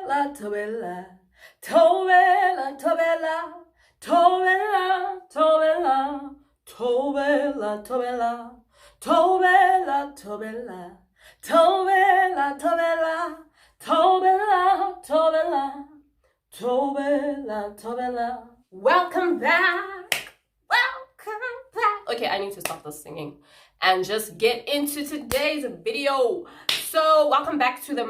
Tobella, Tobella, Tobella, Tobella, Tobella, Tobella, Tobella, Tobella, Tobella, Tobella, Tobella, Tobella, Tobella, Tobella, Tobella, Tobella. Welcome back. Welcome back. Okay, I need to stop this singing and just get into today's video. So, welcome back to the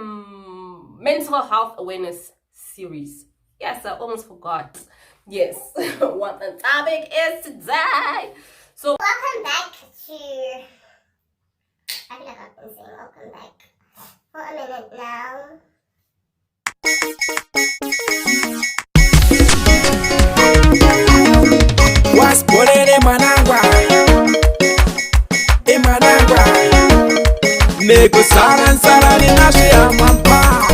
mental health awareness series. Yes, I almost forgot. Yes, what the topic is today. So, welcome back to. I feel like I've been saying welcome back for a minute now. Was born in Managua, Nego Saran Sarani Nashi Amampa,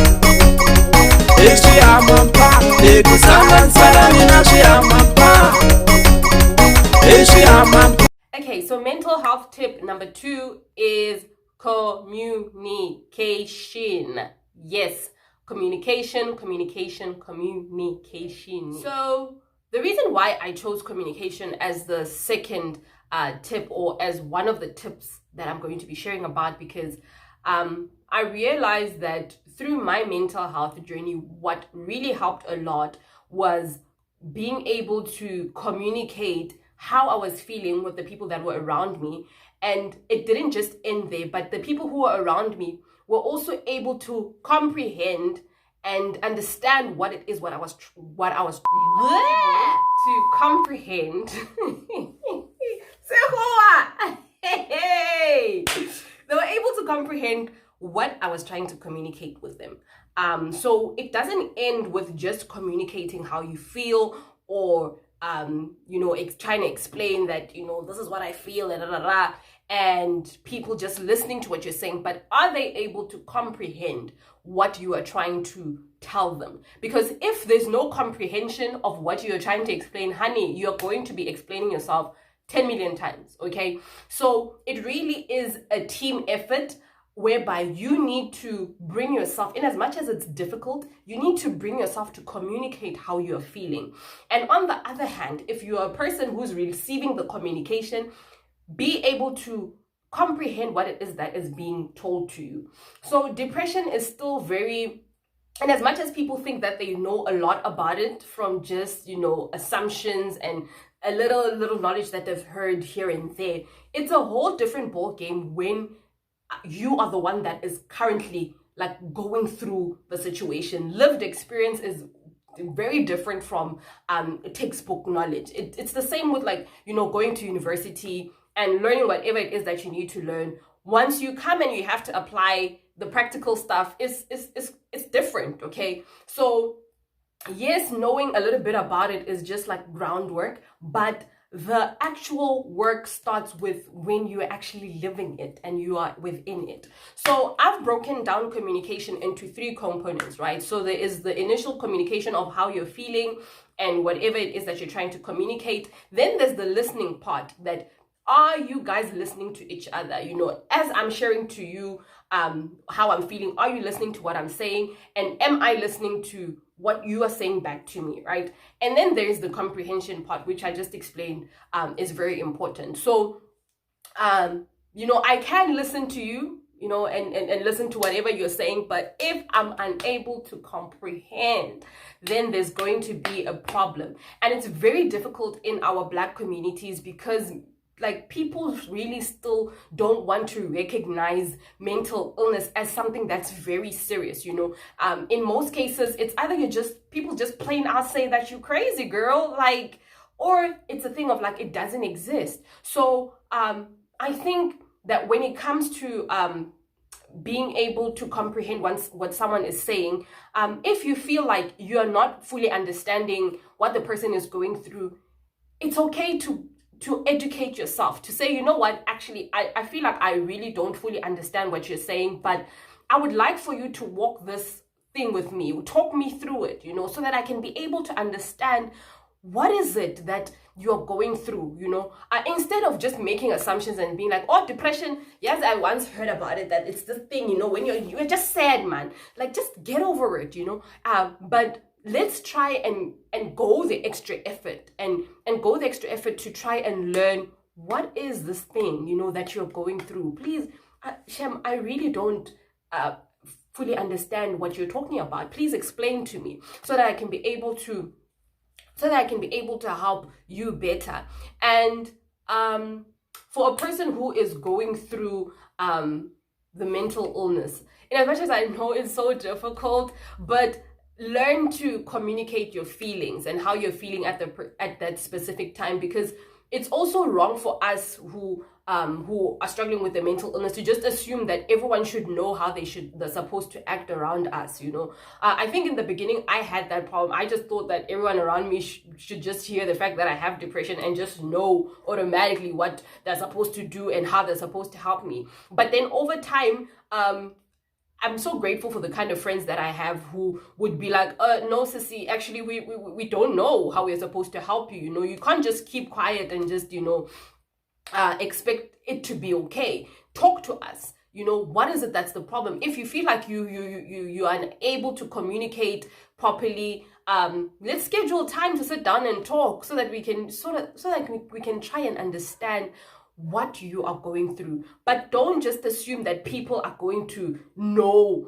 Ishi Amampa, Nego Saran Sarani Nashi Amampa, Ishi Amampa. Okay, so mental health tip number 2 is communication. Yes, communication. So the reason why I chose communication as the second tip, or as one of the tips that I'm going to be sharing about, because I realized that through my mental health journey, what really helped a lot was being able to communicate how I was feeling with the people that were around me. And it didn't just end there, but the people who were around me were also able to comprehend and understand what it is, what I was to comprehend. Hey! They were able to comprehend what I was trying to communicate with them. So it doesn't end with just communicating how you feel, or trying to explain that, this is what I feel, and people just listening to what you're saying. But are they able to comprehend what you are trying to tell them? Because if there's no comprehension of what you're trying to explain, honey, you're going to be explaining yourself 10 million times, okay? So it really is a team effort, whereby you need to bring yourself in. As much as it's difficult, you need to bring yourself to communicate how you're feeling. And on the other hand, if you're a person who's receiving the communication, be able to comprehend what it is that is being told to you. So depression is still very, and as much as people think that they know a lot about it from just, assumptions and a little knowledge that they've heard here and there, it's a whole different ball game when you are the one that is currently going through the situation. Lived experience is very different from textbook knowledge. It's the same with going to university and learning whatever it is that you need to learn. Once you come and you have to apply the practical stuff, it's different, okay? So yes, knowing a little bit about it is just groundwork, but the actual work starts with when you're actually living it and you are within it. So I've broken down communication into 3 components, right? So there is the initial communication of how you're feeling and whatever it is that you're trying to communicate. Then there's the listening part, that are you guys listening to each other? As I'm sharing to you how I'm feeling, are you listening to what I'm saying? And am I listening to what you are saying back to me, right? And then there's the comprehension part, which I just explained is very important. So, I can listen to you, and listen to whatever you're saying, but if I'm unable to comprehend, then there's going to be a problem. And it's very difficult in our Black communities, because people really still don't want to recognize mental illness as something that's very serious. In most cases, it's either people just plain out say that you're crazy, girl, or it's a thing of it doesn't exist. So I think that when it comes to being able to comprehend what someone is saying, if you feel like you're not fully understanding what the person is going through, it's okay to educate yourself, to say, what, actually, I feel like I really don't fully understand what you're saying, but I would like for you to walk this thing with me, talk me through it, so that I can be able to understand what is it that you're going through, instead of just making assumptions and being like, oh, depression, yes, I once heard about it, that it's this thing, when you're just sad, man, like, just get over it, but let's try and go the extra effort and go the extra effort to try and learn what is this thing, that you're going through. Please, Shem, I really don't fully understand what you're talking about. Please explain to me so that I can be able to help you better. And for a person who is going through the mental illness, in as much as I know it's so difficult, but learn to communicate your feelings and how you're feeling at that specific time, because it's also wrong for us who are struggling with the mental illness to just assume that everyone should know how they're supposed to act around us. I think in the beginning I had that problem. I just thought that everyone around me should just hear the fact that I have depression and just know automatically what they're supposed to do and how they're supposed to help me. But then over time, I'm so grateful for the kind of friends that I have who would be like, no, sissy, actually, we don't know how we're supposed to help you. You can't just keep quiet and just, expect it to be okay. Talk to us. What is it that's the problem? If you feel like you are unable to communicate properly, let's schedule time to sit down and talk so that we can we can try and understand what you are going through. But don't just assume that people are going to know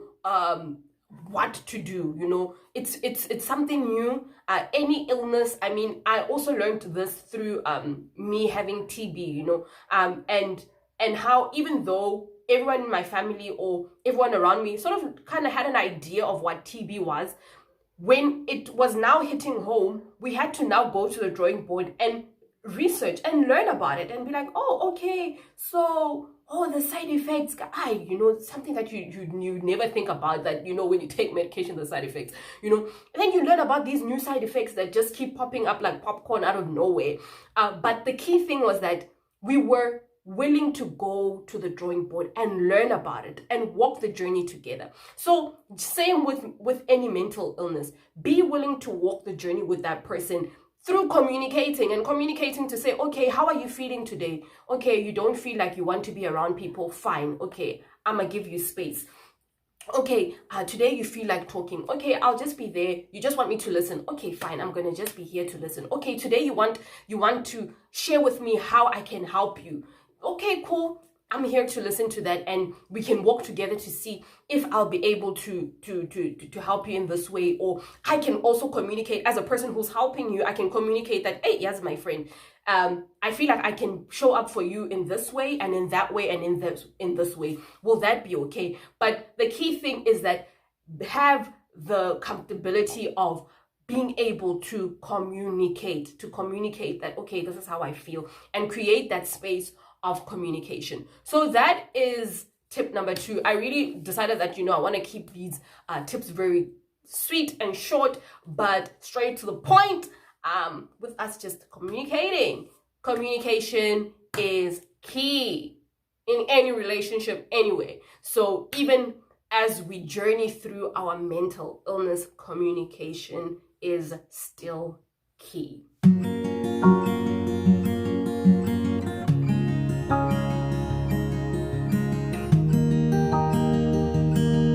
what to do. It's something new. Any illness, I mean, I also learned this through me having TB, and how even though everyone in my family or everyone around me sort of kind of had an idea of what TB was, when it was now hitting home, we had to now go to the drawing board and research and learn about it and be like, oh, okay, so the side effects, something that you never think about, that when you take medication, the side effects, and then you learn about these new side effects that just keep popping up like popcorn out of nowhere. But the key thing was that we were willing to go to the drawing board and learn about it and walk the journey together. So same with any mental illness, be willing to walk the journey with that person through communicating to say, okay, how are you feeling today? Okay, you don't feel like you want to be around people. Fine. Okay, I'm gonna give you space. Okay, today you feel like talking. Okay, I'll just be there. You just want me to listen. Okay, fine. I'm gonna just be here to listen. Okay, today you want to share with me how I can help you. Okay, cool. I'm here to listen to that, and we can walk together to see if I'll be able to help you in this way. Or I can also communicate as a person who's helping you. I can communicate that, hey, yes, my friend, I feel like I can show up for you in this way and in that way and in this way. Will that be okay? But the key thing is that have the comfortability of being able to communicate that, okay, this is how I feel, and create that space of communication. So that is tip number 2. I really decided that, I want to keep these tips very sweet and short, but straight to the point, with us just communicating. Communication is key in any relationship anyway. So even as we journey through our mental illness, communication is still key.